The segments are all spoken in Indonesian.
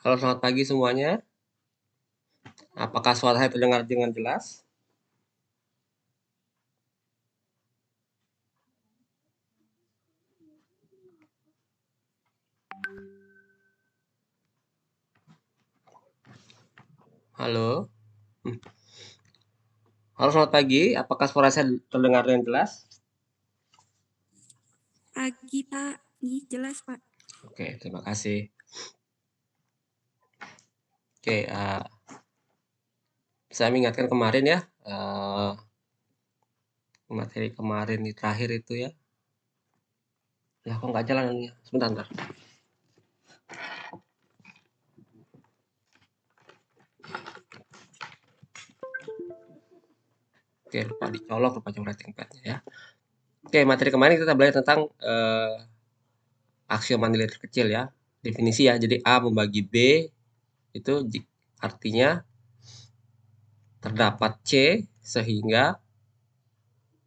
Halo, selamat pagi semuanya. Apakah suara saya terdengar dengan jelas? Halo. Halo, selamat pagi. Apakah suara saya terdengar dengan jelas? Pagi, Pak. Nih, jelas, Pak. Oke, terima kasih. Oke, saya mengingatkan kemarin ya, materi kemarin di terakhir itu ya. Ya, kok nggak jalan ini? Sebentar, bentar. Oke, lupa dicolok, lupa coret tempatnya ya. Oke, materi kemarin kita belajar tentang aksioma nilai terkecil ya. Definisi ya. Jadi A membagi B itu artinya terdapat C sehingga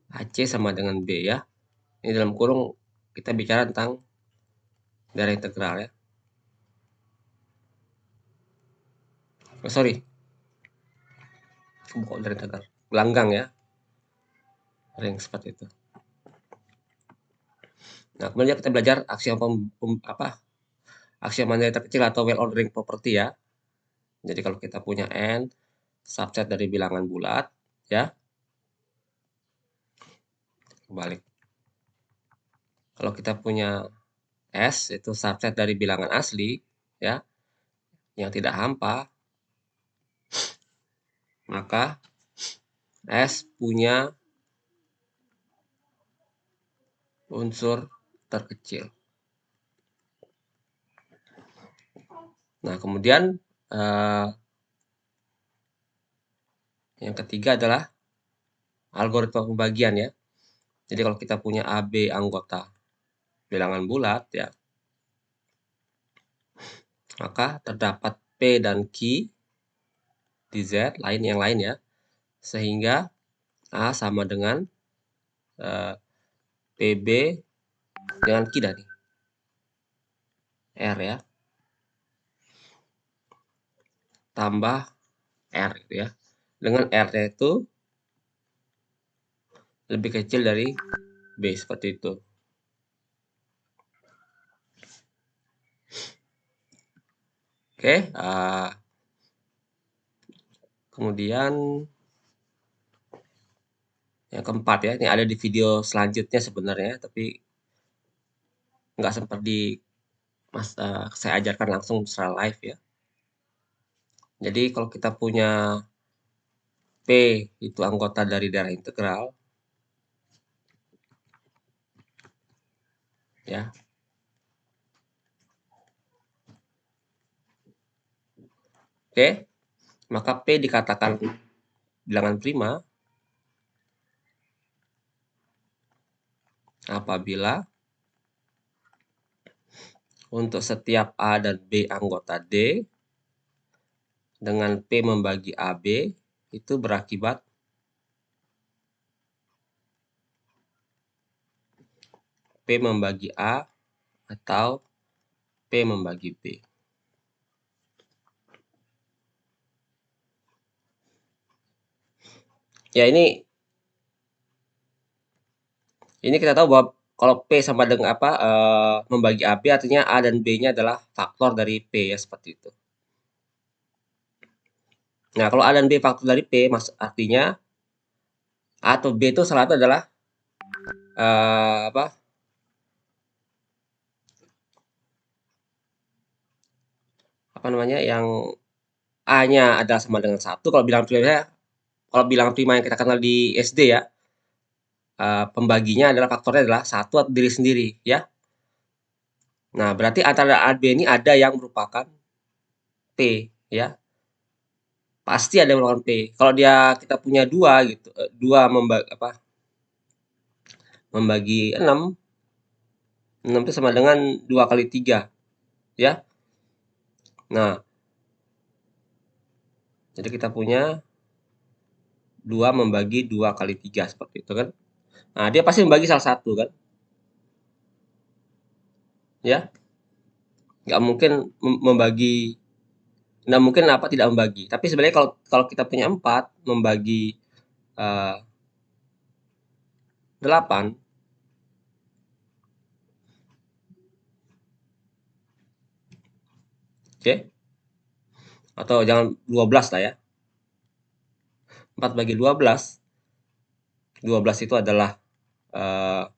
AC sama dengan B ya. Ini dalam kurung kita bicara tentang daerah integral ya. Oh, sorry, bukan daerah integral. Gelanggang ya. Ring seperti itu. Nah, kemudian kita belajar aksioma aksioma nilai terkecil atau well ordering property ya. Jadi kalau kita punya n subset dari bilangan bulat ya. Kebalik. Kalau kita punya S itu subset dari bilangan asli ya yang tidak hampa, maka S punya unsur terkecil. Nah, kemudian yang ketiga adalah algoritma pembagian ya. Jadi kalau kita punya AB anggota bilangan bulat ya, maka terdapat P dan Q di Z yang lain ya, sehingga A sama dengan PB dengan Q dari R ya, tambah R gitu ya. Dengan R-nya itu lebih kecil dari B seperti itu. Oke, kemudian yang keempat ya, ini ada di video selanjutnya sebenarnya, tapi nggak sempat saya ajarkan langsung secara live ya. Jadi kalau kita punya P itu anggota dari daerah integral, ya. Oke, maka P dikatakan bilangan prima apabila untuk setiap A dan B anggota D dengan P membagi AB itu berakibat P membagi A atau P membagi B. Ya, ini kita tahu bahwa kalau P sama dengan membagi AB artinya A dan B-nya adalah faktor dari P ya, seperti itu. Nah, kalau A dan B faktor dari P, artinya A atau B itu salah satu adalah apa namanya yang A-nya adalah sama dengan 1. Kalau bilangan prima yang kita kenal di SD ya, pembaginya adalah faktornya adalah 1 atau diri sendiri ya. Nah, berarti antara A dan B ini ada yang merupakan P ya. Pasti ada yang merupakan P. Kalau kita punya 2 gitu, 2 membagi 6, 6 itu sama dengan 2 kali 3 ya. Nah, jadi kita punya 2 membagi 2 kali 3 seperti itu kan. Nah, dia pasti membagi salah satu kan. Ya, nggak mungkin membagi Nggak mungkin tidak membagi. Tapi sebenarnya kalau kalau kita punya 4 membagi 8, oke? Atau jangan 12 lah ya. 4 bagi 12, 12 itu adalah 4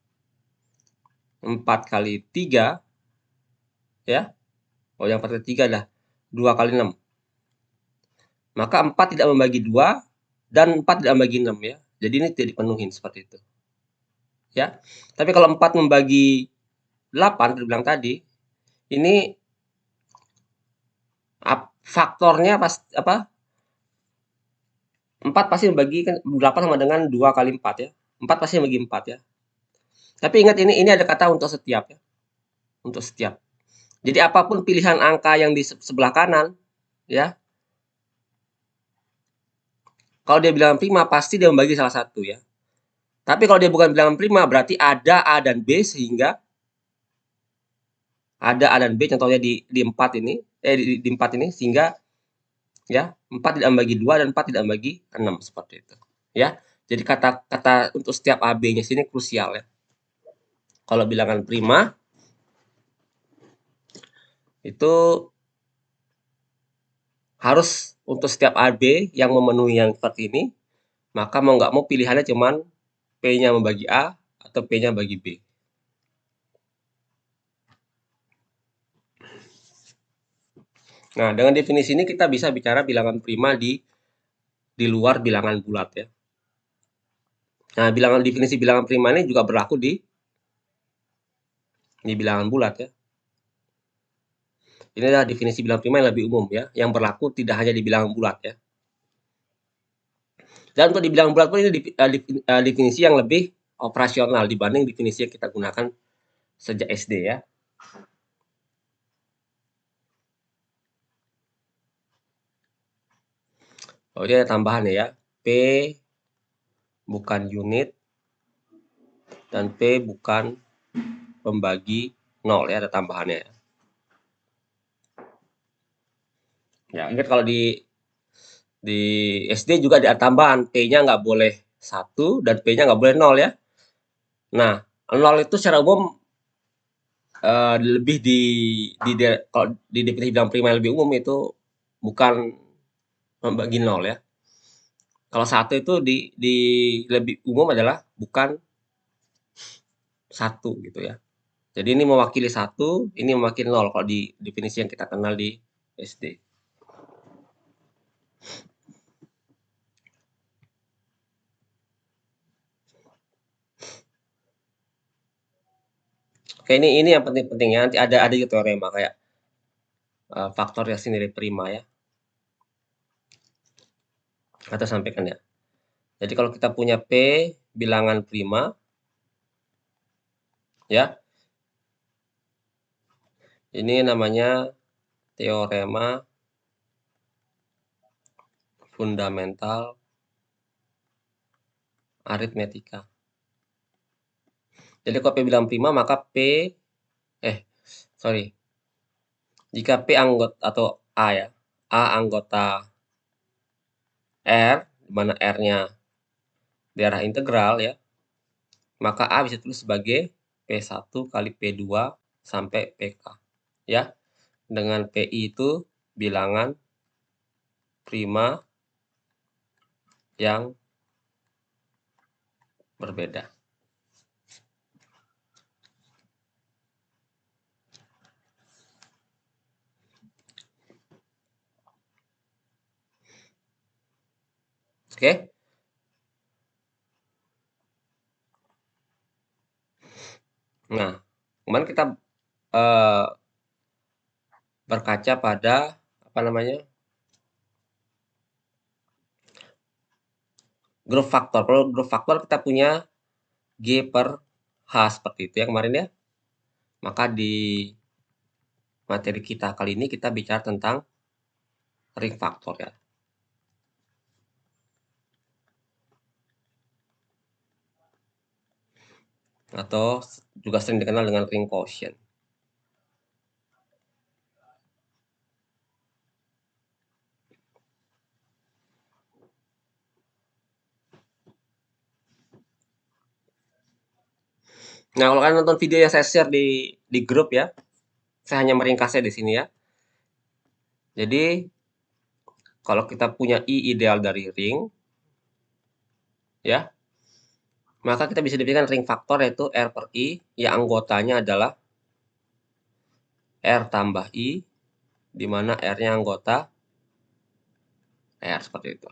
kali 3 ya. Oh, yang 4 kali 3 adalah 2 kali 6. Maka 4 tidak membagi 2 dan 4 tidak membagi 6 ya. Jadi ini tidak dipenuhi seperti itu. Ya. Tapi kalau 4 membagi 8 kita bilang tadi, ini faktornya pas apa? 4 pasti membagi kan 8 sama dengan 2 kali 4 ya. 4 pasti membagi 4 ya. Tapi ingat ini ada kata untuk setiap ya. Untuk setiap. Jadi apapun pilihan angka yang di sebelah kanan ya. Kalau dia bilangan prima pasti dia membagi salah satu ya. Tapi kalau dia bukan bilangan prima berarti ada A dan B sehingga ada A dan B contohnya di 4 ini di 4 ini sehingga ya 4 tidak membagi 2 dan 4 tidak membagi 6 seperti itu ya. Jadi kata-kata untuk setiap AB-nya sini krusial ya. Kalau bilangan prima itu harus untuk setiap AB yang memenuhi yang seperti ini, maka mau nggak mau pilihannya cuman P-nya membagi A atau P-nya bagi B. Nah, dengan definisi ini kita bisa bicara bilangan prima di luar bilangan bulat ya. Nah, definisi bilangan prima ini juga berlaku di bilangan bulat ya. Ini adalah definisi bilangan prima yang lebih umum ya, yang berlaku tidak hanya di bilangan bulat ya. Dan untuk di bilangan bulat pun ini definisi yang lebih operasional dibanding definisi yang kita gunakan sejak SD ya. Oh, ini ada tambahan ya. P bukan unit dan P bukan pembagi 0 ya, ada tambahannya ya. Ya, ingat kalau di SD juga ada tambahan, P-nya nggak boleh 1 dan P-nya nggak boleh 0 ya. Nah, 0 itu secara umum lebih kalau di definisi bilangan prima yang lebih umum itu bukan membagi 0 ya. Kalau 1 itu di lebih umum adalah bukan 1 gitu ya. Jadi ini mewakili 1, ini mewakili 0 kalau di definisi yang kita kenal di SD. Oke, ini yang penting-penting ya. Nanti ada juga teorema kayak faktor yang sendiri prima ya. Kita sampaikan ya. Jadi kalau kita punya P bilangan prima ya. Ini namanya teorema fundamental aritmetika. Jadi kalau P bilangan prima maka sorry. Jika P anggota atau A ya, A anggota R, di mana R-nya daerah integral ya, maka A bisa tulis sebagai P1 kali P2 sampai PK. Ya, dengan PI itu bilangan prima yang berbeda. Oke? Nah, kemarin kita eh, berkaca pada apa namanya grup faktor. Kalau grup faktor kita punya G per H seperti itu ya kemarin ya. Maka di materi kita kali ini kita bicara tentang ring faktor ya. Atau juga sering dikenal dengan ring quotient. Nah, kalau kalian nonton video yang saya share di grup ya, saya hanya meringkasnya di sini ya. Jadi, kalau kita punya I ideal dari ring, ya, maka kita bisa definisikan ring faktor yaitu R per I, yang anggotanya adalah R tambah I, di mana R-nya anggota R, seperti itu.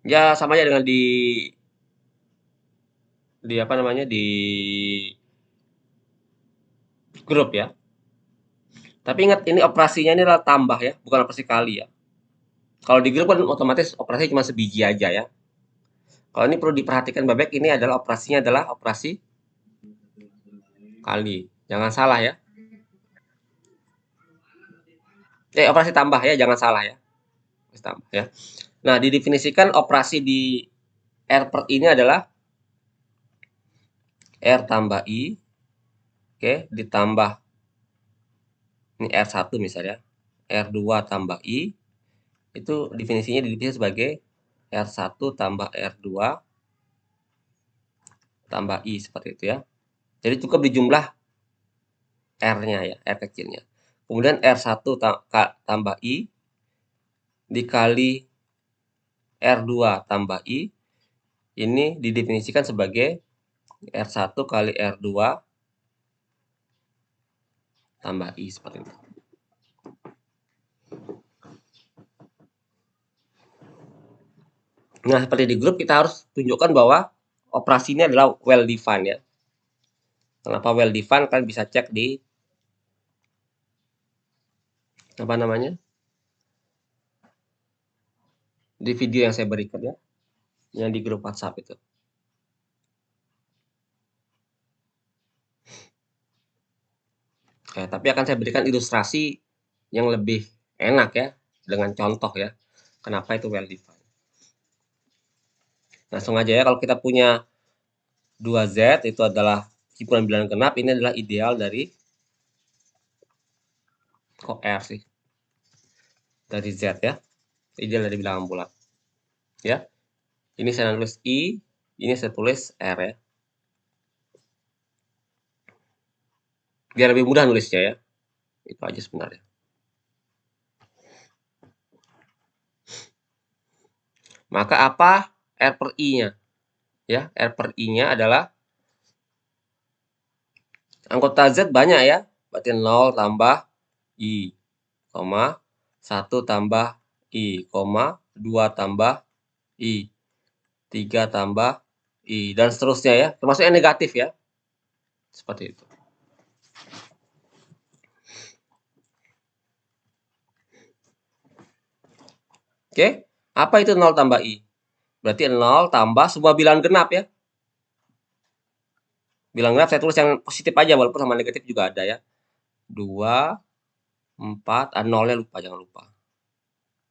Ya, sama aja dengan di apa namanya, di grup ya. Tapi ingat, ini operasinya ini adalah tambah ya, bukan operasi kali ya. Kalau di grup kan otomatis operasinya cuma sebiji aja ya. Kalau ini perlu diperhatikan baik-baik, ini adalah operasinya adalah operasi kali. Jangan salah ya. Operasi tambah ya, jangan salah ya. Operasi tambah ya. Nah, didefinisikan operasi di R per I ini adalah R tambah I, oke, ditambah ini R1 misalnya, R2 tambah I, itu definisinya didefinisikan sebagai R1 tambah R2 tambah I, seperti itu ya. Jadi cukup dijumlah R-nya ya, R kecilnya. Kemudian R1 tambah I dikali R2 tambah I, ini didefinisikan sebagai R1 kali R2 tambah I, seperti itu. Nah, seperti di grup kita harus tunjukkan bahwa operasinya adalah well defined ya. Kenapa well defined? Kalian bisa cek di apa namanya? Di video yang saya berikan ya, yang di grup WhatsApp itu. Tapi akan saya berikan ilustrasi yang lebih enak ya, dengan contoh ya. Kenapa itu well defined? Langsung aja ya, kalau kita punya 2Z itu adalah himpunan bilangan genap, ini adalah ideal dari kok R sih? Dari Z ya. Ideal dari bilangan bulat. Ya. Ini saya tulis I, ini saya tulis R ya. Biar lebih mudah nulisnya ya. Itu aja sebenarnya. Maka apa R per I-nya? Ya, R per I-nya adalah anggota Z banyak ya. Berarti 0 tambah I, 1 tambah I, 2 tambah I, 3 tambah I, dan seterusnya ya. Termasuk yang negatif ya. Seperti itu. Oke, apa itu 0 tambah I? Berarti 0 tambah sebuah bilangan genap ya. Bilangan genap saya tulis yang positif aja, walaupun sama negatif juga ada ya. 2, 4, 0-nya lupa, jangan lupa.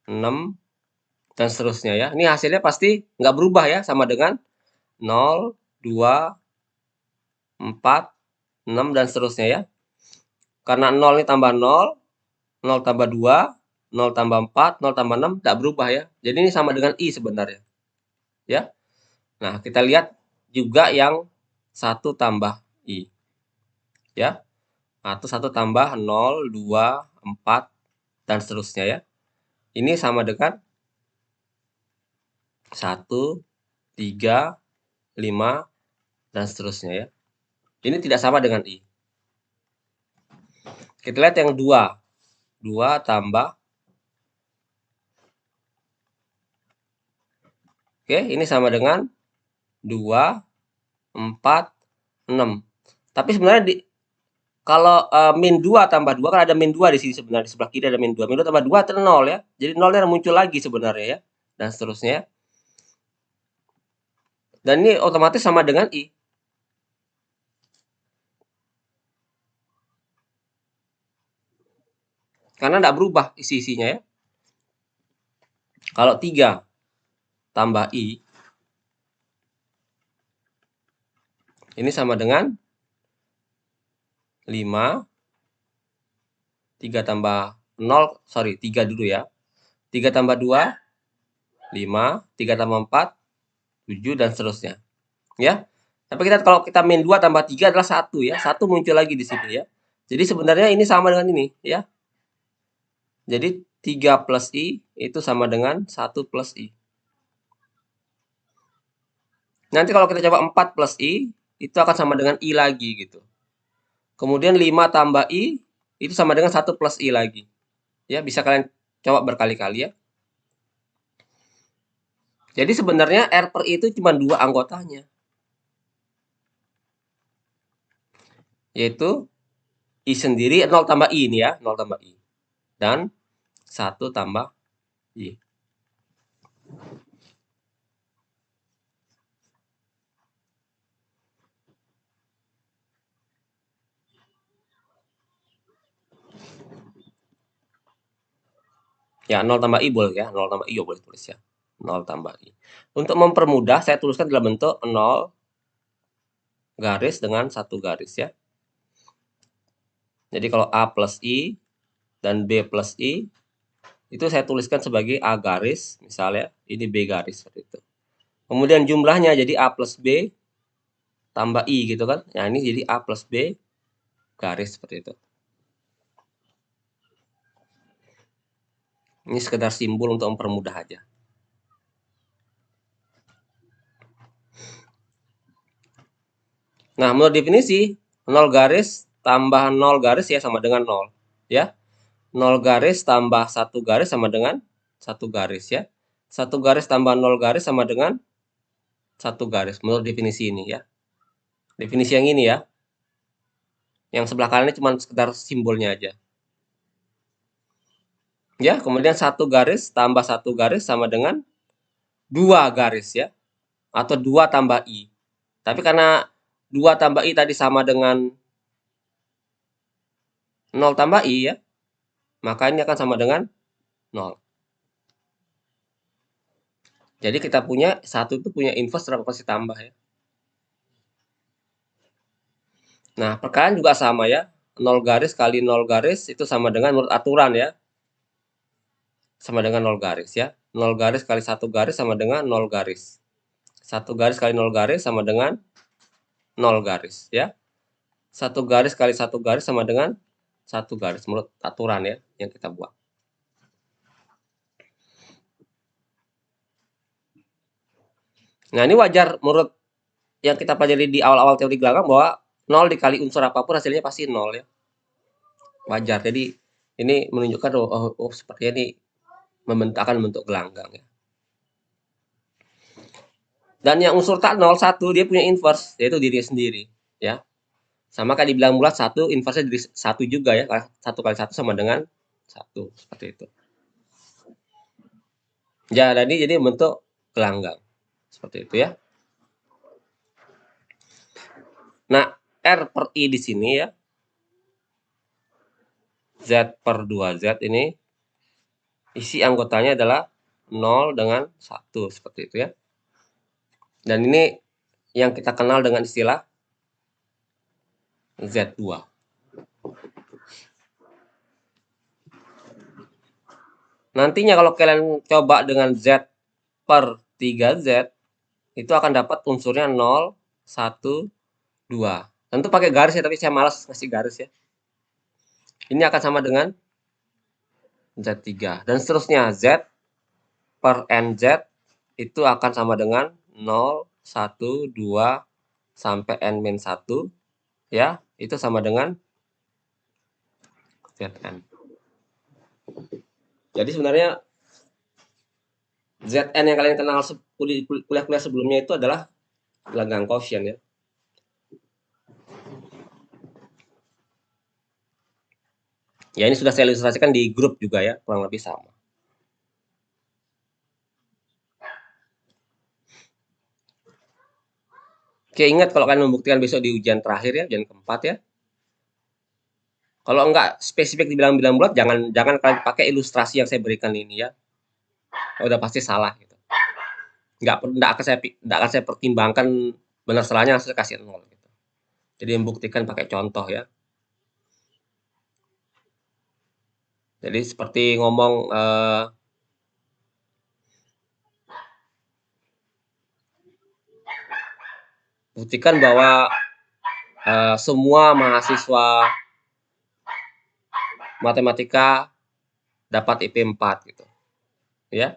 6, dan seterusnya ya. Ini hasilnya pasti nggak berubah ya, sama dengan 0, 2, 4, 6, dan seterusnya ya. Karena 0 ini tambah 0, 0 tambah 2, 0 tambah 4, 0 tambah 6, nggak berubah ya. Jadi ini sama dengan I sebenarnya. Ya. Nah, kita lihat juga yang 1 tambah I. Ya. Atau 1 tambah 0, 2, 4, dan seterusnya ya. Ini sama dengan 1, 3, 5, dan seterusnya ya. Ini tidak sama dengan I. Kita lihat yang 2. 2 tambah. Oke, ini sama dengan 2, 4, 6. Tapi sebenarnya kalau min 2 tambah 2 kan ada min 2 di sini sebenarnya, di sebelah kiri ada min 2. Min 2 tambah 2 itu 0 ya. Jadi 0-nya muncul lagi sebenarnya ya. Dan seterusnya. Dan ini otomatis sama dengan I. Karena tidak berubah isi-isinya ya. Kalau 3 tambah I, ini sama dengan 5. 3 tambah 0, sorry, 3 dulu ya. 3 tambah 2, 5. 3 tambah 4, 7, dan seterusnya. Ya. Tapi kalau kita min 2 tambah 3 adalah 1 ya. 1 muncul lagi di sini ya. Jadi sebenarnya ini sama dengan ini ya. Jadi 3 plus I itu sama dengan 1 plus I. Nanti kalau kita coba 4 plus I, itu akan sama dengan I lagi gitu. Kemudian 5 tambah I, itu sama dengan 1 plus I lagi. Ya, bisa kalian coba berkali-kali ya. Jadi sebenarnya R per I itu cuma 2 anggotanya. Yaitu I sendiri 0 tambah I ini ya, 0 tambah I. Dan 1 tambah I. Ya, 0 tambah I boleh ya, 0 tambah I ya boleh tulis ya. 0 tambah I. Untuk mempermudah, saya tuliskan dalam bentuk 0 garis dengan 1 garis ya. Jadi kalau A plus I dan B plus I, itu saya tuliskan sebagai A garis, misalnya, ini B garis, seperti itu. Kemudian jumlahnya jadi A plus B tambah I gitu kan. Nah, ini jadi A plus B garis, seperti itu. Ini sekedar simbol untuk mempermudah aja. Nah, menurut definisi, 0 garis tambah 0 garis ya sama dengan 0. Ya. 0 garis tambah 1 garis sama dengan 1 garis ya. 1 garis tambah 0 garis sama dengan 1 garis. Menurut definisi ini ya. Definisi yang ini ya. Yang sebelah kanan ini cuma sekedar simbolnya aja. Ya, kemudian 1 garis tambah 1 garis sama dengan 2 garis ya. Atau 2 tambah I. Tapi karena 2 tambah I tadi sama dengan 0 tambah I ya, maka ini akan sama dengan 0. Jadi kita punya 1 itu punya inverse terhadap pasti tambah ya. Nah, perkalian juga sama ya. 0 garis kali 0 garis itu sama dengan menurut aturan ya. Sama dengan 0 garis ya. 0 garis kali 1 garis sama dengan 0 garis. 1 garis kali 0 garis sama dengan 0 garis ya. 1 garis kali 1 garis sama dengan 1 garis menurut aturan ya yang kita buat. Nah, ini wajar menurut yang kita pelajari di awal-awal teori gelanggang bahwa 0 dikali unsur apapun hasilnya pasti 0 ya. Wajar. Jadi ini menunjukkan sepertinya ini akan membentuk gelanggang ya. Dan yang unsur tak 0, 1 dia punya inverse, yaitu dirinya sendiri ya. Sama kayak dibilang bulat 1 inverse-nya dari 1 juga ya. 1 kali 1 sama dengan 1 seperti itu. Ya, jadi membentuk gelanggang. Seperti itu ya. Nah, R per I di sini ya. Z per 2Z ini isi anggotanya adalah 0 dengan 1 seperti itu ya. Dan ini yang kita kenal dengan istilah Z2. Nantinya kalau kalian coba dengan Z per 3Z, itu akan dapat unsurnya 0, 1, 2. Tentu pakai garis ya, tapi saya malas ngasih garis ya. Ini akan sama dengan Z3. Dan seterusnya, Z per NZ itu akan sama dengan 0, 1, 2, sampai N-1. Ya, itu sama dengan Zn. Jadi sebenarnya Zn yang kalian kenal kuliah-kuliah sebelumnya itu adalah gelanggang Gaussian ya. Ya, ini sudah saya ilustrasikan di grup juga ya, kurang lebih sama. Oke, ingat kalau kalian membuktikan besok di ujian terakhir ya, ujian keempat ya. Kalau enggak spesifik dibilang-bilang bulat, jangan kalian pakai ilustrasi yang saya berikan ini ya. Udah pasti salah gitu. Enggak akan saya pertimbangkan benar salahnya, saya kasih 0 gitu. Jadi membuktikan pakai contoh ya. Jadi seperti ngomong buktikan bahwa semua mahasiswa matematika dapat IP 4 gitu, ya.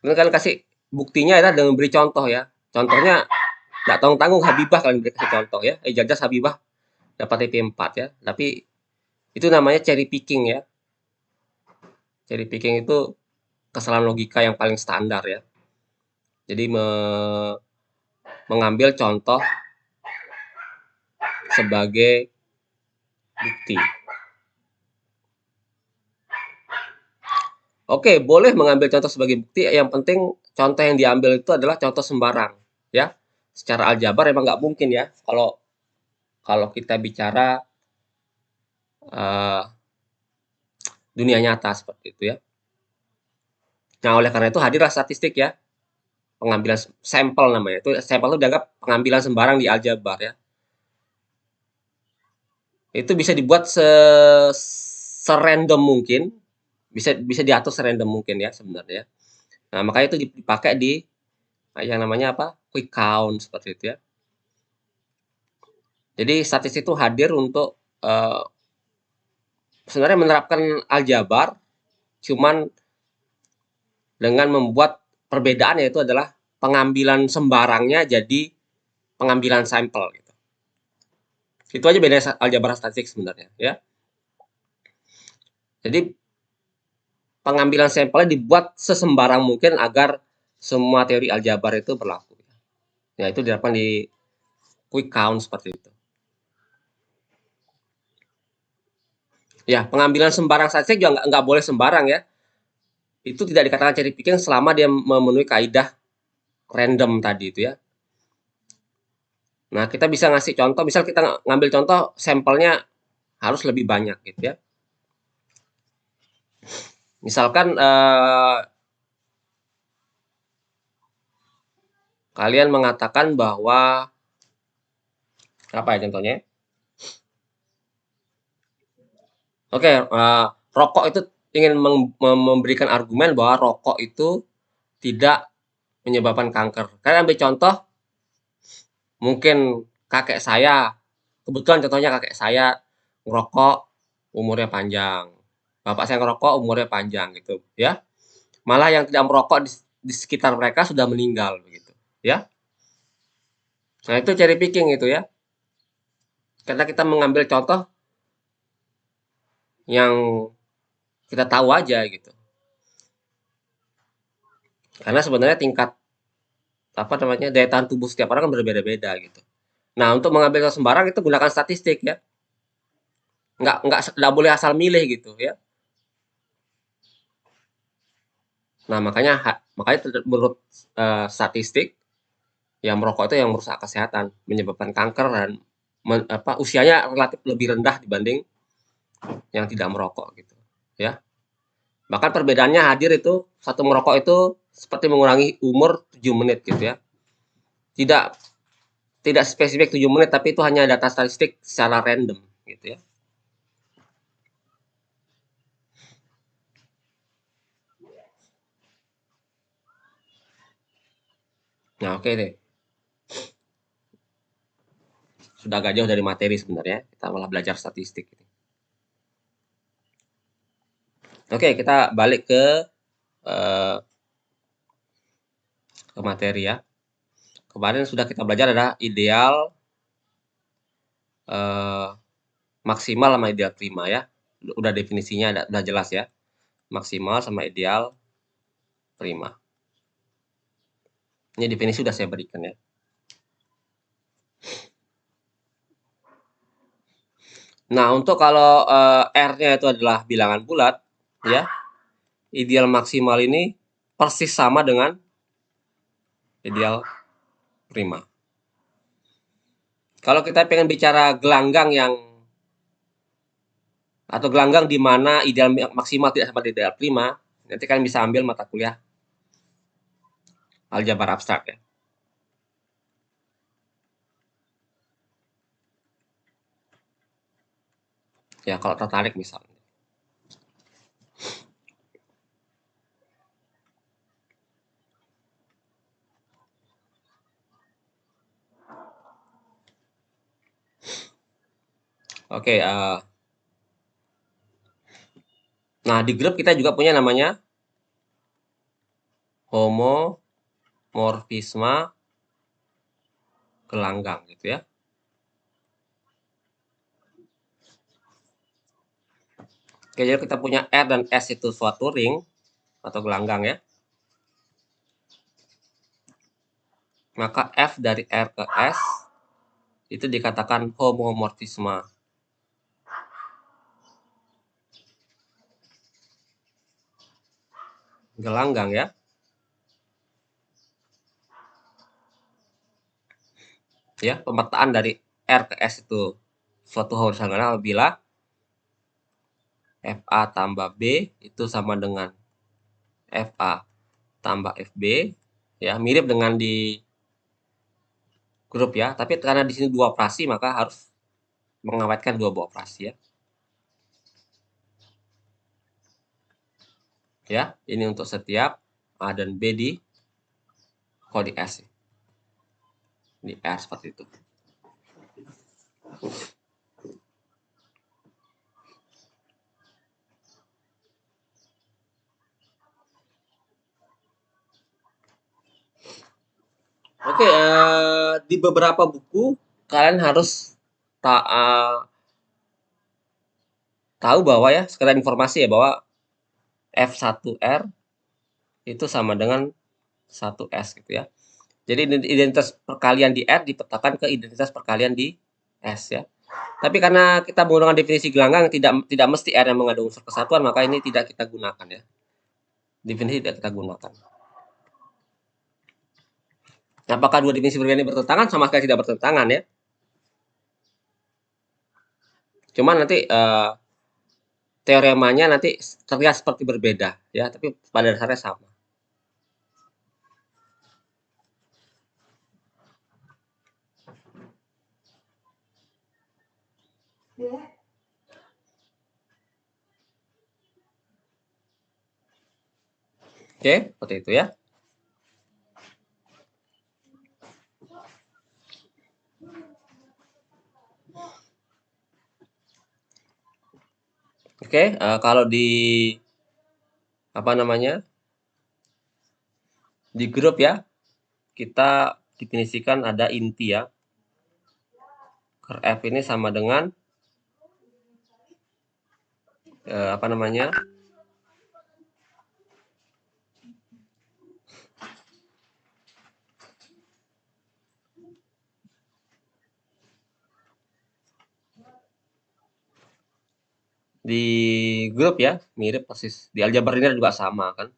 Ini kan kasih buktinya ya dengan beri contoh ya. Contohnya nggak tanggung-tanggung Habibah kalian kasih contoh ya. Ijazah Habibah dapat IP 4 ya. Tapi itu namanya cherry picking ya. Cherry picking itu kesalahan logika yang paling standar ya. Jadi mengambil contoh sebagai bukti. Oke, boleh mengambil contoh sebagai bukti, yang penting contoh yang diambil itu adalah contoh sembarang, ya. Secara aljabar emang nggak mungkin ya, kalau kalau kita bicara uh, dunia nyata seperti itu ya. Nah, oleh karena itu hadirlah statistik ya, pengambilan sampel namanya. Itu sampel itu dianggap pengambilan sembarang di aljabar ya. Itu bisa dibuat serandom mungkin, bisa bisa diatur serandom mungkin ya sebenarnya. Nah, makanya itu dipakai di yang namanya apa? Quick count seperti itu ya. Jadi statistik itu hadir untuk sebenarnya menerapkan aljabar, cuman dengan membuat perbedaan yaitu adalah pengambilan sembarangnya jadi pengambilan sampel gitu. Itu aja bedanya aljabar statistik sebenarnya ya. Jadi pengambilan sampelnya dibuat sesembarang mungkin agar semua teori aljabar itu berlaku. Ya itu dilakukan di quick count seperti itu. Ya pengambilan sembarang statistik juga nggak boleh sembarang ya. Itu tidak dikatakan cherry picking selama dia memenuhi kaidah random tadi itu ya. Nah, kita bisa ngasih contoh, misal kita ngambil contoh sampelnya harus lebih banyak gitu ya. Misalkan kalian mengatakan bahwa apa ya contohnya? Oke, rokok itu ingin memberikan argumen bahwa rokok itu tidak menyebabkan kanker. Kalian ambil contoh, mungkin kakek saya, kebetulan contohnya kakek saya ngerokok umurnya panjang. Bapak saya ngerokok umurnya panjang gitu ya. Malah yang tidak merokok di sekitar mereka sudah meninggal begitu ya. Nah, itu cherry picking itu ya. Karena kita mengambil contoh yang kita tahu aja gitu. Karena sebenarnya tingkat apa namanya daya tahan tubuh setiap orang kan berbeda-beda gitu. Nah, untuk mengambil sembarang itu gunakan statistik ya. Nggak boleh asal milih gitu ya. Nah, makanya menurut statistik yang merokok itu yang merusak kesehatan, menyebabkan kanker dan usianya relatif lebih rendah dibanding yang tidak merokok gitu ya. Bahkan perbedaannya hadir itu satu merokok itu seperti mengurangi umur 7 menit gitu ya. Tidak tidak spesifik 7 menit tapi itu hanya data statistik secara random gitu ya. Nah, oke deh. Sudah agak jauh dari materi sebenarnya. Kita malah belajar statistik. Oke, kita balik uh, ke materi ya. Kemarin sudah kita belajar ada ideal maksimal sama ideal prima ya. Udah definisinya udah jelas ya. Maksimal sama ideal prima. Ini definisi sudah saya berikan ya. Nah, untuk kalau R-nya itu adalah bilangan bulat, ya, ideal maksimal ini persis sama dengan ideal prima. Kalau kita pengen bicara gelanggang yang atau gelanggang di mana ideal maksimal tidak sama ideal prima, nanti kalian bisa ambil mata kuliah aljabar abstrak ya. Ya, kalau tertarik misalnya. Oke, nah di grup kita juga punya namanya homomorfisme gelanggang gitu ya. Oke, jadi kita punya R dan S itu suatu ring atau gelanggang ya. Maka F dari R ke S itu dikatakan homomorfisme gelanggang ya. Ya, pemetaan dari R ke S itu suatu horizontal apabila FA tambah B itu sama dengan FA tambah FB ya, mirip dengan di grup ya, tapi karena di sini dua operasi maka harus mengawetkan dua buah operasi ya. Ya, ini untuk setiap A dan B di kode S di R seperti itu. Oke, di beberapa buku kalian harus tahu bahwa ya, sekedar informasi ya bahwa F1R itu sama dengan 1S gitu ya. Jadi identitas perkalian di R dipetakan ke identitas perkalian di S ya. Tapi karena kita menggunakan definisi gelanggang tidak tidak mesti R yang mengandung unsur kesatuan, maka ini tidak kita gunakan ya. Definisi tidak kita gunakan. Apakah dua definisi berbeda ini bertentangan? Sama sekali tidak bertentangan ya. Cuman nanti teoremanya nanti terlihat seperti berbeda ya, tapi pada dasarnya sama. Oke, seperti itu ya. Oke, kalau di apa namanya? Di grup ya, kita definisikan ada inti ya. Ker F ini sama dengan apa namanya? Di grup ya, mirip persis. Di aljabar ini juga sama kan.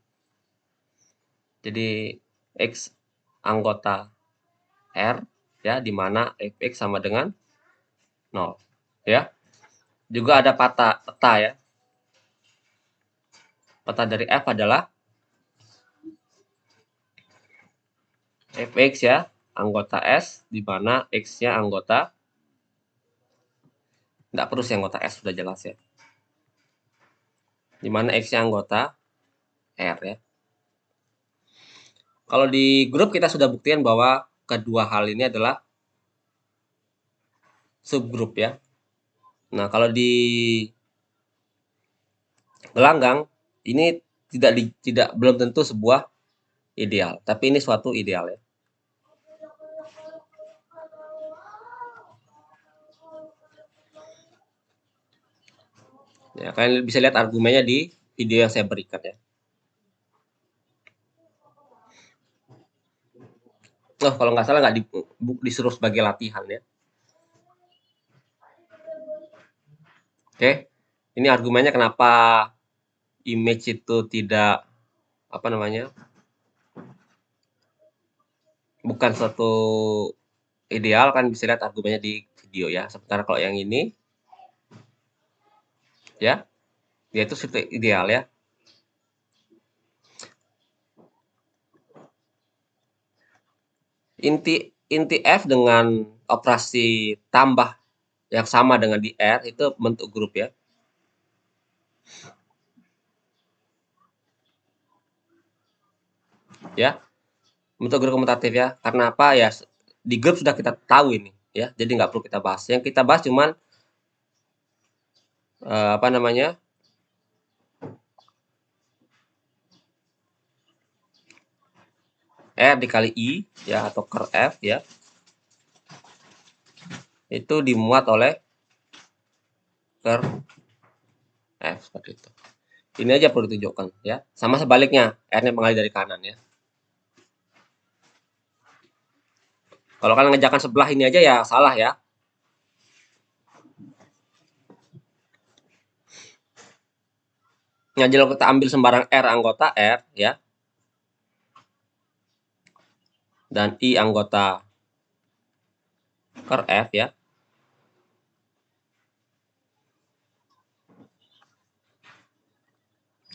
Jadi X anggota R ya, di mana Fx sama dengan 0 ya. Juga ada peta ya. Peta dari F adalah Fx ya, anggota S, di mana X-nya anggota, nggak perlu sih anggota S, sudah jelas ya. Di mana X-nya anggota R ya. Kalau di grup kita sudah buktikan bahwa kedua hal ini adalah subgrup ya. Nah, kalau di gelanggang ini tidak belum tentu sebuah ideal, tapi ini suatu ideal ya. Ya, kalian bisa lihat argumennya di video yang saya berikan ya. Oh, kalau nggak salah nggak disuruh sebagai latihan ya. Oke, ini argumennya kenapa image itu tidak apa namanya, bukan suatu ideal, kan bisa lihat argumennya di video ya. Sementara kalau yang ini ya, dia itu suatu ideal ya. Inti F dengan operasi tambah yang sama dengan di R itu bentuk grup ya. Ya, bentuk grup komutatif ya. Karena apa ya? Di grup sudah kita tahu ini ya. Jadi nggak perlu kita bahas. Yang kita bahas cuman apa namanya, R dikali I ya, atau curve F ya, itu dimuat oleh curve F seperti itu. Ini aja perlu ditunjukkan ya. Sama sebaliknya, R-nya mengalir dari kanan ya. Kalau kalian ngerjakan sebelah ini aja ya salah ya. Nah, kalau kita ambil sembarang R anggota R ya, dan I anggota curve F ya.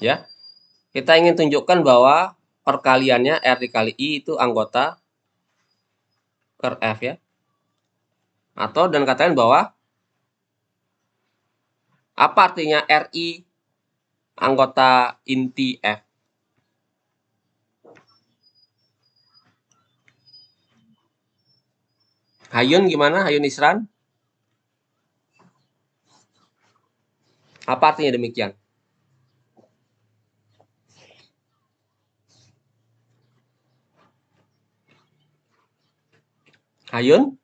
Ya. Kita ingin tunjukkan bahwa perkaliannya R dikali I itu anggota curve F ya. Atau dan katakan bahwa apa artinya RI anggota inti F? Hayun gimana? Hayun Isran? Apa artinya demikian? Hayun?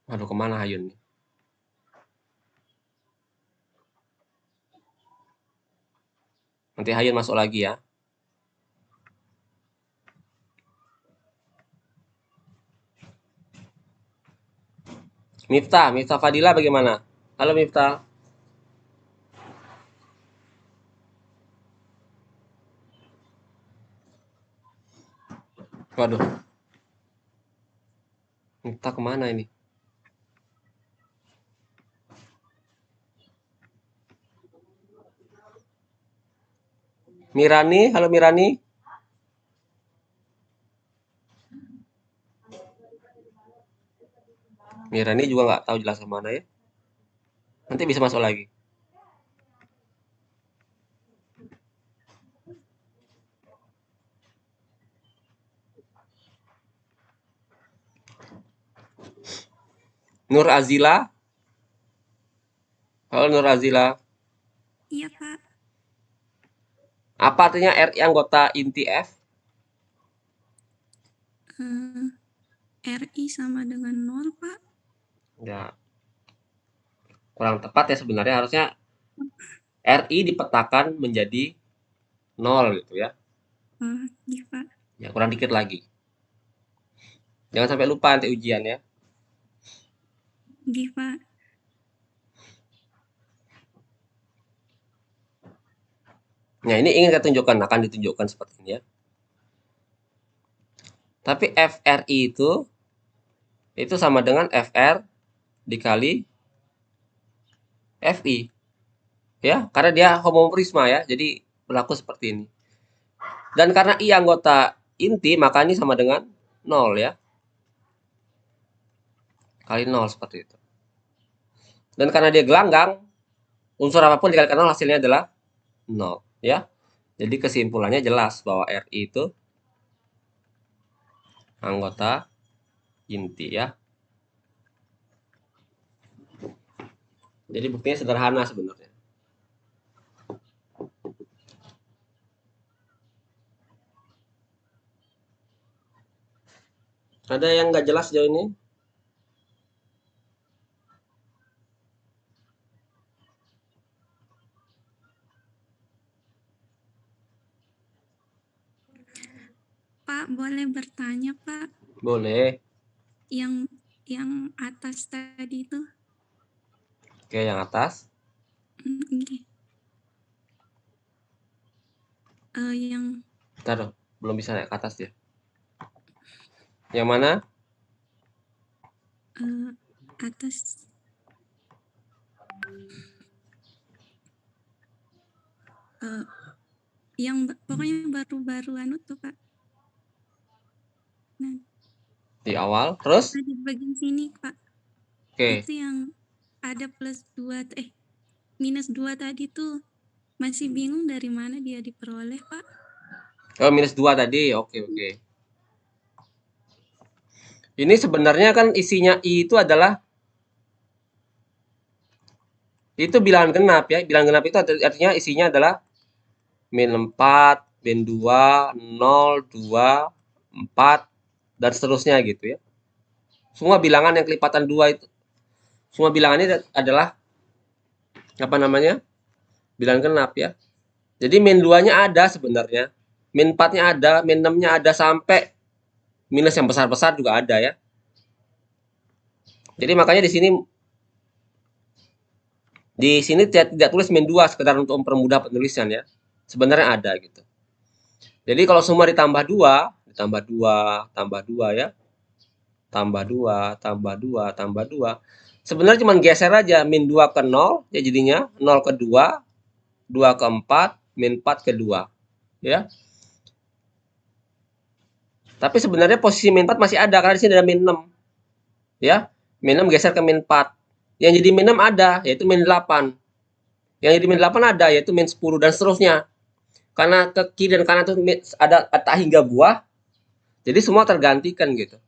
Aduh, kemana Hayun? Nanti Hayun masuk lagi ya. Miftah, Miftah Fadila bagaimana? Halo Miftah. Waduh, Miftah kemana ini? Mirani, halo Mirani. Mirani juga nggak tahu jelas kemana ya. Nanti bisa masuk lagi. Nur Azila. Halo Nur Azila. Iya, Pak. Apa artinya RI anggota inti F? RI sama dengan 0, Pak. Ya, kurang tepat ya sebenarnya, harusnya RI dipetakan menjadi 0 gitu ya. Iya, Pak. Ya, kurang dikit lagi. Jangan sampai lupa nanti ujian ya. Iya, Pak. Nah, ini ingin kita tunjukkan, akan ditunjukkan seperti ini ya. Tapi FRI itu sama dengan FR dikali FI. Ya, karena dia homomorfisme ya. Jadi berlaku seperti ini. Dan karena I anggota inti, maka ini sama dengan 0 ya. Kali 0 seperti itu. Dan karena dia gelanggang, unsur apapun dikalikan 0 hasilnya adalah 0 ya. Jadi kesimpulannya jelas bahwa RI itu anggota inti ya. Jadi buktinya sederhana sebenarnya. Ada yang nggak jelas sejauh ini? Pak, boleh bertanya, Pak? Boleh. Yang atas tadi itu? Oke, yang atas. Oke. Yang Bentar, belum bisa naik ke atas dia. Yang mana? atas yang pokoknya baru-baru anu tuh, Pak. Nah, Di awal. Terus? di bagian sini, Pak. Oke. Itu yang ada minus 2 tadi tuh. Masih bingung dari mana dia diperoleh, Pak. Oh, minus 2 tadi. Oke, oke. Ini sebenarnya kan isinya I itu adalah Itu bilangan genap ya. Bilangan genap itu artinya isinya adalah min 4, min 2, 0, 2, 4, dan seterusnya gitu ya. Semua bilangan yang kelipatan 2 itu, semua bilangan ini adalah apa namanya? Bilangan genap ya. Jadi min 2-nya ada sebenarnya. Min 4-nya ada, min 6-nya ada, sampai minus yang besar-besar juga ada ya. Jadi makanya di sini tidak tulis min 2 sekedar untuk mempermudah penulisan ya. Sebenarnya ada gitu. Jadi kalau semua ditambah 2, ditambah 2, tambah 2 ya. Tambah 2, tambah 2, tambah 2. Sebenarnya cuma geser aja min 2 ke 0, ya jadinya 0 ke 2, 2 ke 4, min 4 ke 2. Ya. Tapi sebenarnya posisi min 4 masih ada karena di sini ada min 6. Ya. Min 6 geser ke min 4. Yang jadi min 6 ada, yaitu min 8. Yang jadi min 8 ada, yaitu min 10 dan seterusnya. Karena ke kiri dan kanan itu ada tak hingga buah, jadi semua tergantikan gitu.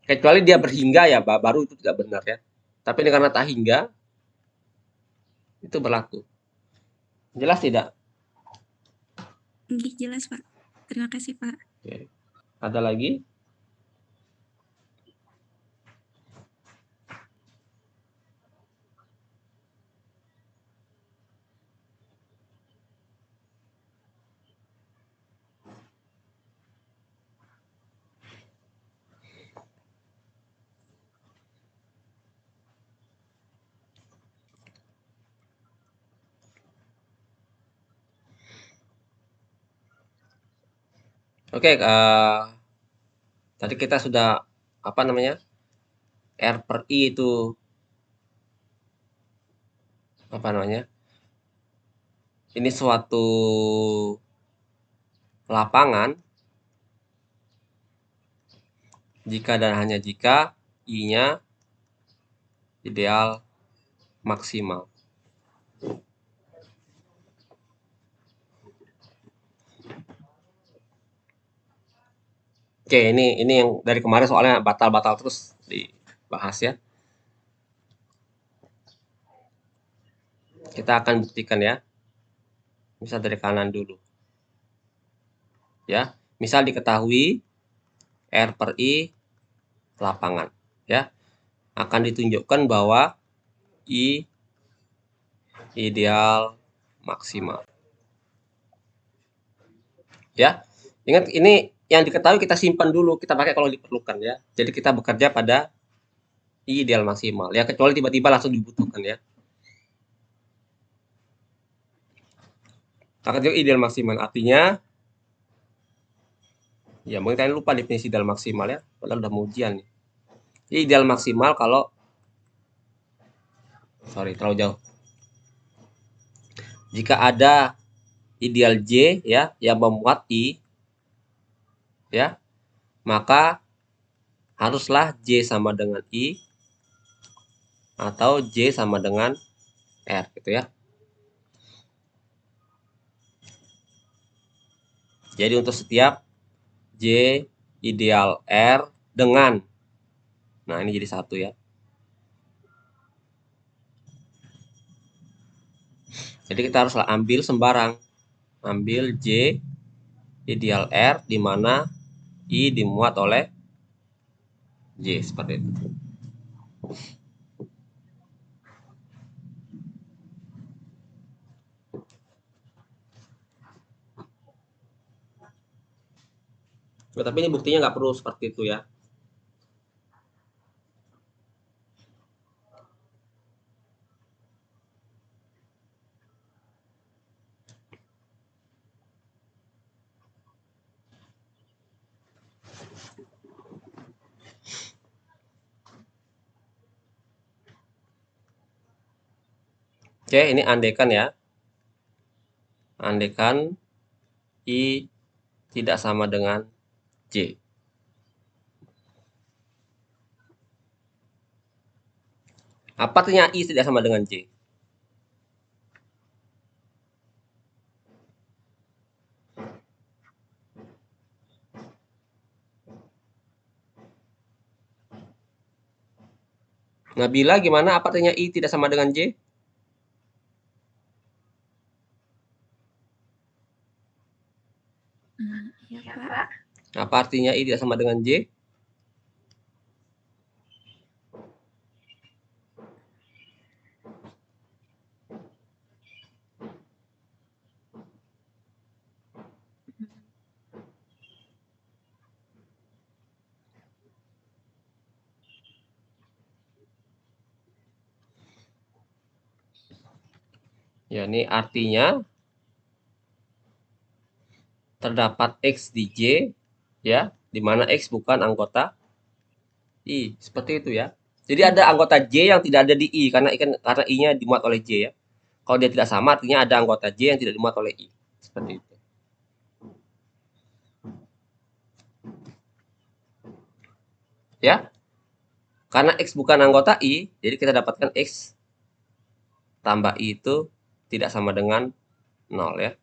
Kecuali dia berhingga ya, baru itu tidak benar ya. Tapi ini karena tak hingga, itu berlaku. Jelas tidak? Jelas, Pak. Terima kasih, Pak. Oke. Ada lagi? Oke, tadi kita sudah apa namanya? R per I itu apa namanya? Ini suatu lapangan jika dan hanya jika I-nya ideal maksimal. Oke, ini yang dari kemarin soalnya batal-batal terus dibahas ya. Kita akan buktikan ya. Misal dari kanan dulu. Ya, misal diketahui R per I lapangan ya. Akan ditunjukkan bahwa I ideal maksimal. Ya. Ingat ini yang diketahui kita simpan dulu, kita pakai kalau diperlukan ya. Jadi kita bekerja pada I ideal maksimal ya, kecuali tiba-tiba langsung dibutuhkan ya. Akan juga ideal maksimal artinya ya mungkin kalian lupa definisi ideal maksimal ya, padahal udah mau ujian nih. Ideal maksimal kalau terlalu jauh. Jika ada ideal J ya yang memuat I ya, maka haruslah J sama dengan I atau J sama dengan R gitu ya. Jadi untuk setiap J ideal R dengan, nah ini jadi satu ya. Jadi kita harus ambil sembarang, ambil J ideal R di mana I dimuat oleh J seperti itu. Nah, tapi ini buktinya nggak perlu seperti itu ya. Oke, ini andaikan ya. Andaikan I tidak sama dengan J. Apa artinya I tidak sama dengan J? Nabila gimana? Apa artinya I tidak sama dengan J? Iya, Pak. Apa artinya I tidak sama dengan J? Ya, ini artinya terdapat X di J, ya, di mana X bukan anggota I, seperti itu ya. Jadi ada anggota J yang tidak ada di I, karena I-nya dimuat oleh J ya. Kalau dia tidak sama, artinya ada anggota J yang tidak dimuat oleh I. Seperti itu. Ya, karena X bukan anggota I, jadi kita dapatkan X tambah I itu tidak sama dengan 0 ya.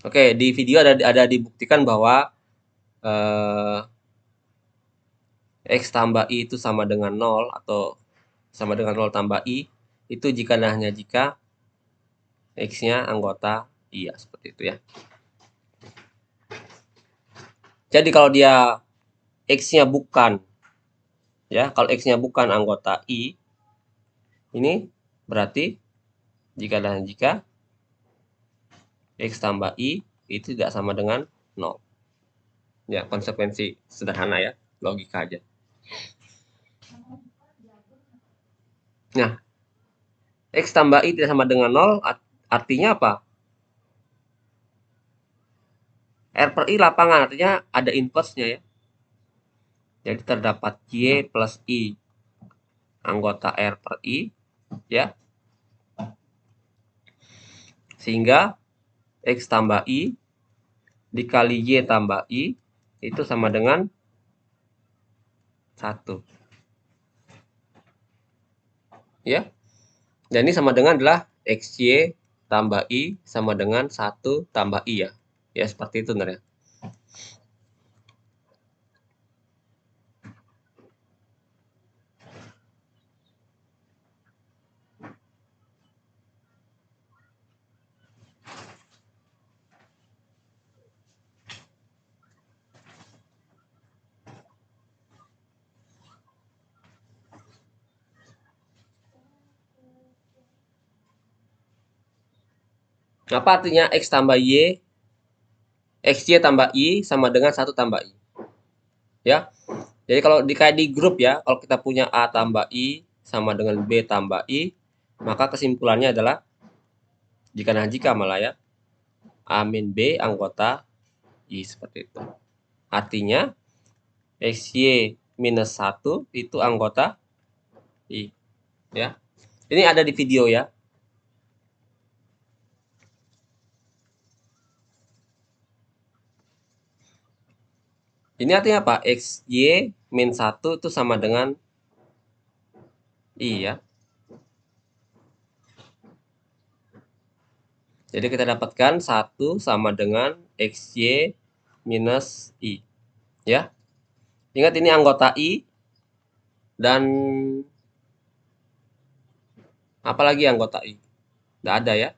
Oke, di video ada dibuktikan bahwa X tambah I itu sama dengan 0 atau sama dengan 0 tambah I itu jika dan hanya jika X-nya anggota I ya, seperti itu ya. Jadi kalau dia X-nya bukan ya, kalau X-nya bukan anggota I, ini berarti jika dan jika X tambah I itu tidak sama dengan 0. Ya, konsekuensi sederhana ya, logika aja. Nah, X tambah I tidak sama dengan 0, artinya apa? R per I lapangan, artinya ada inverse-nya ya. Jadi terdapat Y plus I anggota R per I, ya. Sehingga X tambah I dikali Y tambah I itu sama dengan 1. Ya. Dan ini sama dengan adalah XY tambah I sama dengan 1 tambah I ya. Ya, seperti itu benar ya. Apa artinya X tambah Y? XY tambah I sama dengan 1 tambah I. Ya. Jadi kalau kayak di grup ya, kalau kita punya A tambah I sama dengan B tambah I, maka kesimpulannya adalah jika dan jika malah ya, A min B anggota I seperti itu. Artinya XY minus 1 itu anggota I. Ya. Ini ada di video ya. Ini artinya apa? XY min 1 itu sama dengan I ya. Jadi kita dapatkan 1 sama dengan XY minus I. Ya. Ingat ini anggota I. Dan apalagi anggota I? Nggak ada ya.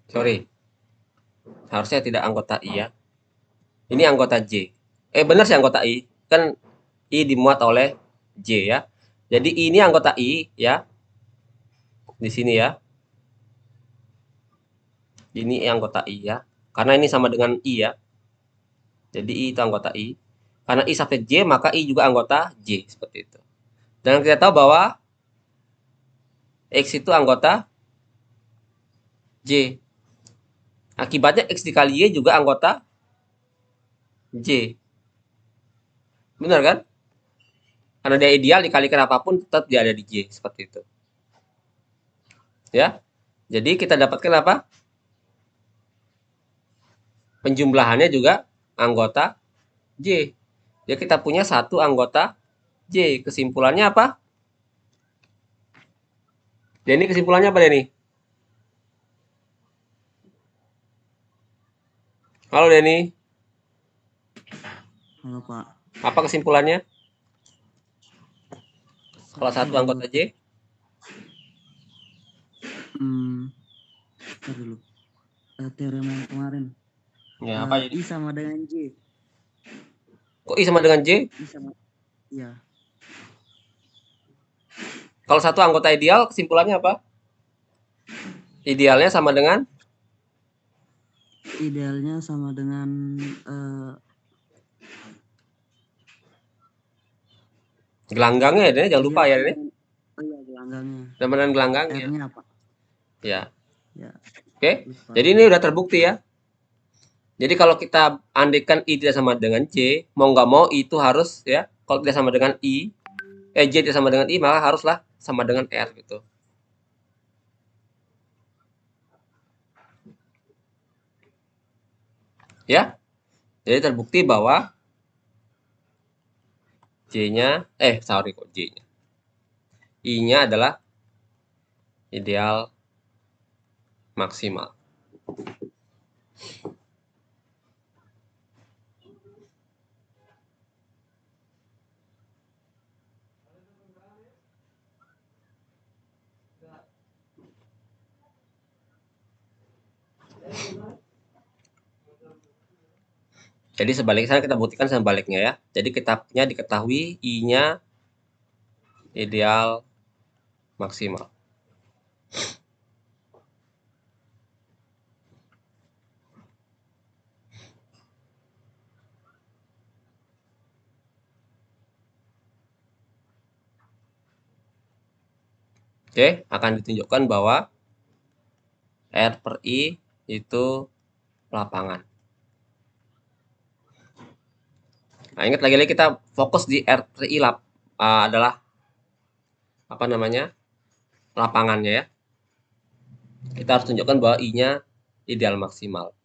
Sorry. Harusnya tidak anggota I ya. Ini anggota J. Benar sih anggota I. Kan I dimuat oleh J ya. Jadi I ini anggota I ya. Di sini ya. Ini anggota I ya. Karena ini sama dengan I ya. Jadi I itu anggota I. Karena I sampai J, maka I juga anggota J. Seperti itu. Dan kita tahu bahwa X itu anggota J. Akibatnya X dikali Y juga anggota J. Benar kan? Karena dia ideal dikalikan apapun tetap dia ada di J. Seperti itu. Ya. Jadi kita dapatkan apa? Penjumlahannya juga anggota J. Jadi kita punya satu anggota J. Kesimpulannya apa? Denny, kesimpulannya apa Denny? Halo Denny, Halo Pak. apa kesimpulannya? Kalau Satu satu anggota anggota. J? Ntar dulu. Teorem yang kemarin. Ya, apa jadi? I sama dengan J. Kok I sama dengan J? I sama, ya. Kalau satu anggota ideal, kesimpulannya apa? Idealnya sama dengan? Idealnya sama dengan Gelanggangnya ya, Denny. Jangan lupa ideal ya, sama Denny. dengan, oh iya gelanggangnya. Sama dengan gelanggangnya. R-nya apa? Ya, Ya, oke. lupa. Jadi ini udah terbukti ya. Jadi kalau kita andaikan I tidak sama dengan J, mau nggak mau I itu harus ya. Kalau tidak sama dengan I, J tidak sama dengan I, maka haruslah sama dengan R gitu. Ya, jadi terbukti bahwa J-nya, sorry kok J-nya. I-nya adalah ideal maksimal. Jadi sebaliknya kita buktikan sebaliknya ya. Jadi kitabnya diketahui I-nya ideal maksimal. Oke, akan ditunjukkan bahwa R per I itu lapangan. Nah, ingat lagi-lagi kita fokus di R per I adalah apa namanya? Lapangannya ya. Kita harus tunjukkan bahwa I-nya ideal maksimal.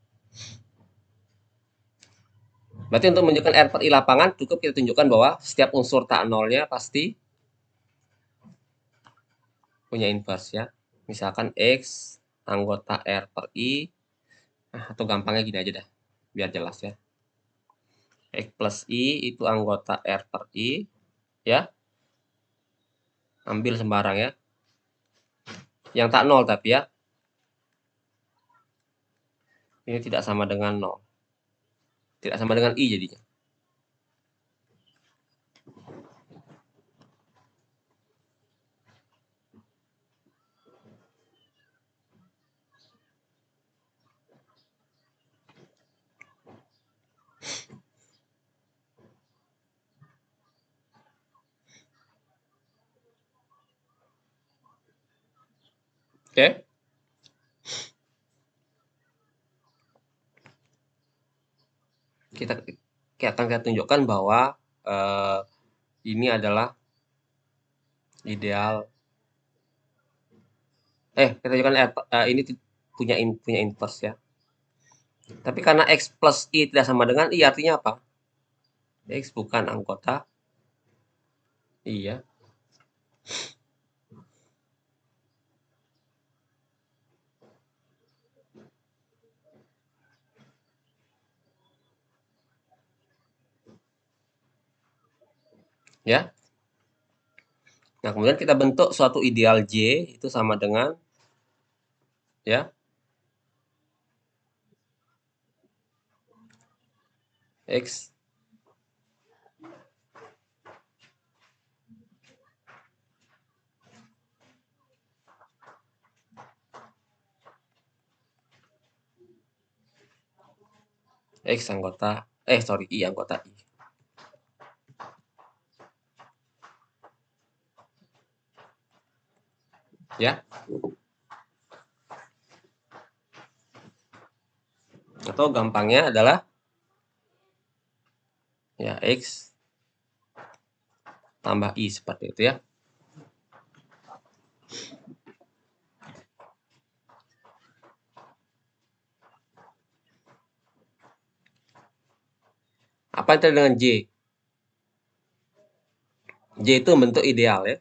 Berarti untuk menunjukkan R per I lapangan cukup kita tunjukkan bahwa setiap unsur tak nolnya pasti punya inverse ya. Misalkan X anggota R per I, atau gampangnya gini aja dah, biar jelas ya. X plus I itu anggota R per I, ya. Ambil sembarang ya. Yang tak nol tapi ya. Ini tidak sama dengan nol. Tidak sama dengan I jadinya. Oke. Kita akan kita tunjukkan bahwa ini adalah ideal. Kita tunjukkan ini punya inverse ya. Tapi karena X plus I tidak sama dengan I, artinya apa? X bukan anggota. Iya. Ya. Nah, kemudian kita bentuk suatu ideal J itu sama dengan ya X X anggota I anggota I. Ya. Atau gampangnya adalah ya X tambah I seperti itu ya. Apa yang dengan J? J itu bentuk ideal ya.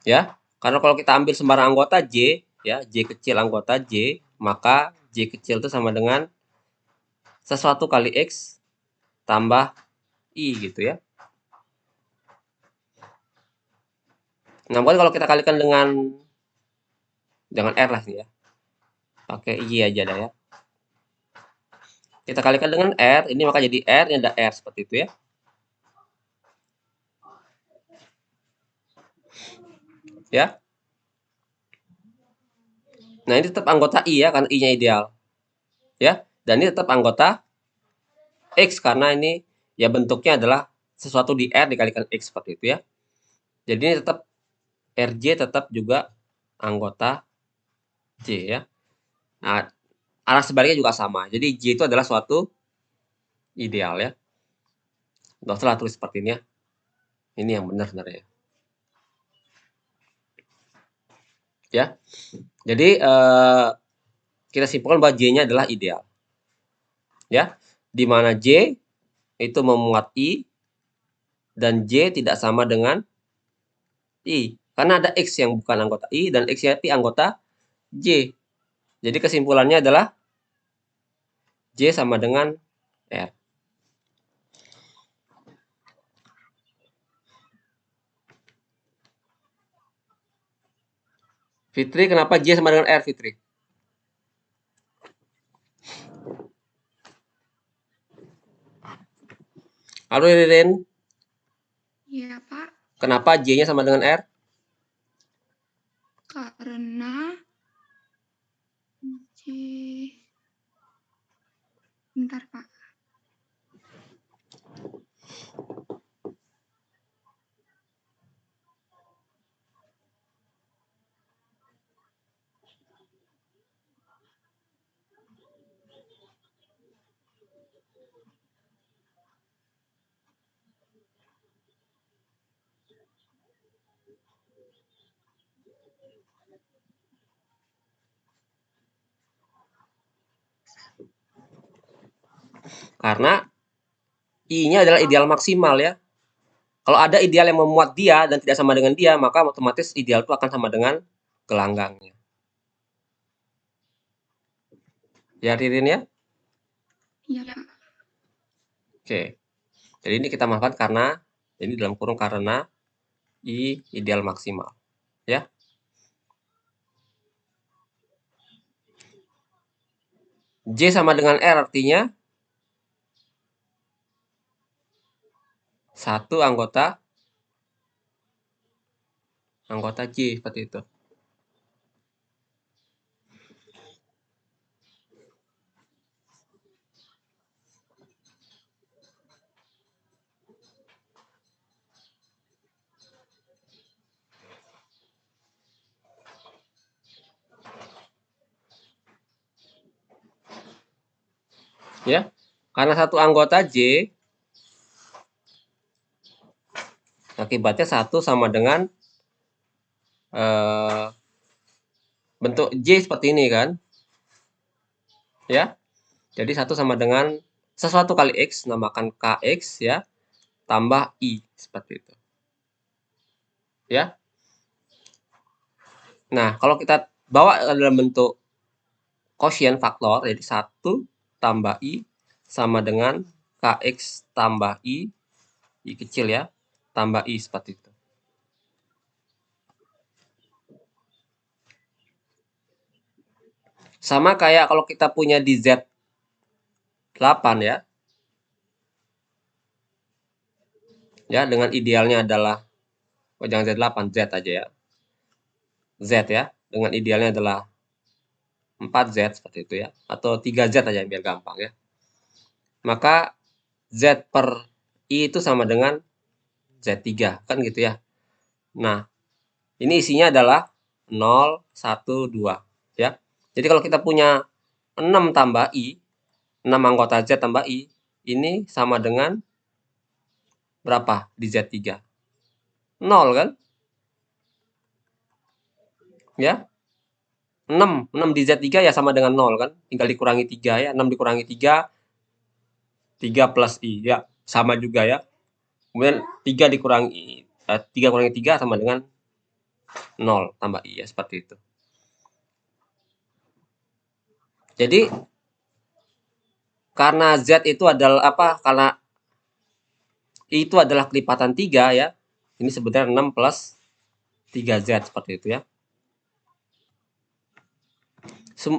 Ya, karena kalau kita ambil sembarang anggota J, ya, J kecil anggota J, maka J kecil itu sama dengan sesuatu kali X tambah I gitu ya. Nah, kalau kita kalikan dengan jangan R lah ya. Pakai I aja dah ya. Kita kalikan dengan R, ini maka jadi R, ini ada R seperti itu ya. Ya. Nah, ini tetap anggota I ya, karena I-nya ideal. Ya, dan ini tetap anggota X karena ini ya bentuknya adalah sesuatu di R dikalikan X seperti itu ya. Jadi ini tetap RJ tetap juga anggota J ya. Nah, arah sebaliknya juga sama. Jadi J itu adalah suatu ideal ya. Nggak usah tulis seperti ini ya. Ini yang benar sebenarnya. Ya. Jadi kita simpulkan bahwa J-nya adalah ideal. Ya. Di mana J itu memuat I dan J tidak sama dengan I. Karena ada X yang bukan anggota I dan X-nya I anggota J. Jadi kesimpulannya adalah J sama dengan R. Fitri, kenapa J sama dengan R, Fitri? Halo, Ririn. Iya, Pak. Kenapa J-nya sama dengan R? Karena J... Bentar, Pak. Karena I-nya adalah ideal maksimal ya. Kalau ada ideal yang memuat dia dan tidak sama dengan dia, maka otomatis ideal itu akan sama dengan gelanggangnya. Ya, Ririn ya? Iya, Pak. Oke. Jadi ini kita manfaat karena, ini dalam kurung karena I ideal maksimal. Ya. J sama dengan R artinya satu anggota J seperti itu. Ya. Karena satu anggota J akibatnya satu sama dengan bentuk J seperti ini kan. Ya. Jadi satu sama dengan sesuatu kali X, namakan KX ya, tambah I seperti itu. Ya. Nah, kalau kita bawa dalam bentuk quotient faktor, jadi 1 tambah I sama dengan KX tambah I kecil ya, tambah I seperti itu. Sama kayak kalau kita punya di Z8 ya. Ya, dengan idealnya adalah, oh jangan Z8, Z aja ya. Z ya, dengan idealnya adalah 4Z seperti itu ya, atau 3Z aja biar gampang ya. Maka Z per I itu sama dengan Z3, kan gitu ya. Nah, ini isinya adalah 0, 1, 2 ya. Jadi kalau kita punya 6 tambah I, 6 anggota Z tambah I, ini sama dengan berapa di Z3? 0 kan? Ya. 6 di Z3 ya sama dengan 0 kan, tinggal dikurangi 3 ya, 6 dikurangi 3, 3 plus I, ya sama juga ya. Kemudian 3 dikurangi 3 kurangi 3 sama dengan 0 tambah I ya, seperti itu. Jadi karena Z itu adalah karena I itu adalah kelipatan 3 ya. Ini sebenarnya 6 plus 3Z seperti itu ya. 6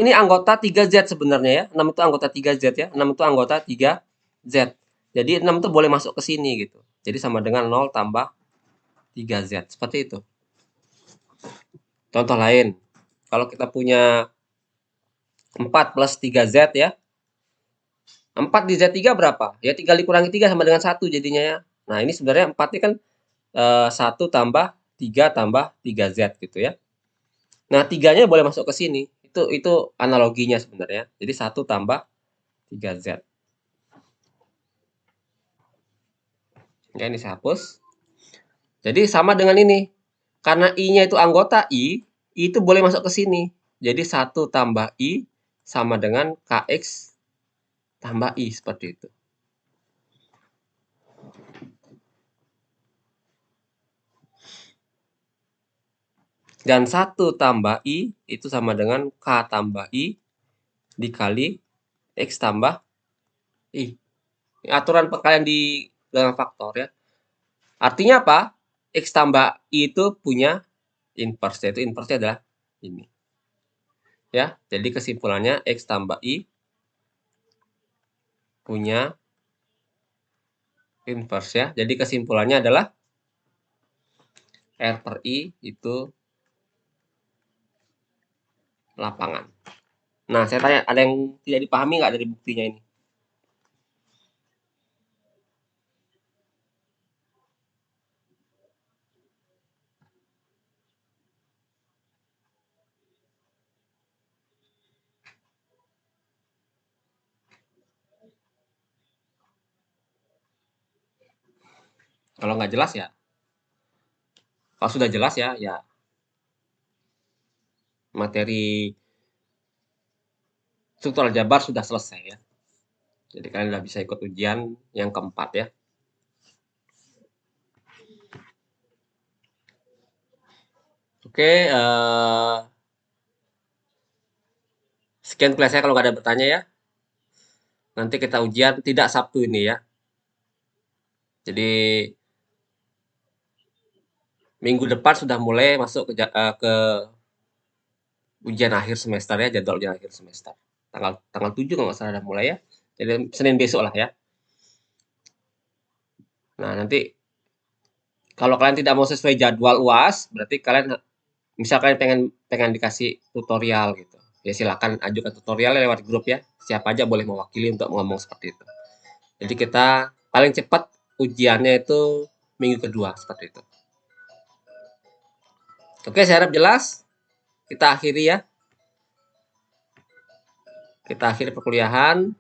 ini anggota 3Z sebenarnya ya. 6 itu anggota 3Z ya. 6 itu anggota 3Z. Jadi 6 itu boleh masuk ke sini gitu. Jadi sama dengan 0 tambah 3Z. Seperti itu. Contoh lain. Kalau kita punya 4 plus 3Z ya. 4 di Z3 berapa? Ya tinggal dikurangi 3 sama dengan 1 jadinya ya. Nah ini sebenarnya 4 ini kan 1 tambah 3 tambah 3Z gitu ya. Nah 3-nya boleh masuk ke sini. Itu analoginya sebenarnya. Jadi 1 tambah 3Z. Ya ini saya hapus. Jadi sama dengan ini. Karena I-nya itu anggota I itu boleh masuk ke sini. Jadi 1 tambah I sama dengan KX tambah I seperti itu. Dan 1 tambah I itu sama dengan K tambah I dikali X tambah I. Ini aturan perkalian di dalam faktor ya. Artinya apa? X tambah I itu punya inverse, yaitu inverse-nya adalah ini. Ya, jadi kesimpulannya X tambah I punya inverse ya. Jadi kesimpulannya adalah R per I itu lapangan. Nah, saya tanya, ada yang tidak dipahami nggak dari buktinya ini? Kalau nggak jelas ya, kalau sudah jelas ya, ya materi struktur aljabar sudah selesai ya. Jadi kalian udah bisa ikut ujian yang keempat ya. Oke, sekian kelas saya kalau nggak ada bertanya ya. Nanti kita ujian tidak Sabtu ini ya. Jadi minggu depan sudah mulai masuk ke ujian akhir semester ya, jadwal ujian akhir semester. Tanggal 7 kalau nggak salah udah mulai ya. Jadi Senin besok lah ya. Nah, nanti kalau kalian tidak mau sesuai jadwal UAS, berarti kalian misal kalian pengen dikasih tutorial gitu. Ya silakan ajukan tutorialnya lewat grup ya. Siapa aja boleh mewakili untuk ngomong seperti itu. Jadi kita paling cepat ujiannya itu minggu kedua seperti itu. Oke, saya harap jelas. Kita akhiri ya. Kita akhiri perkuliahan.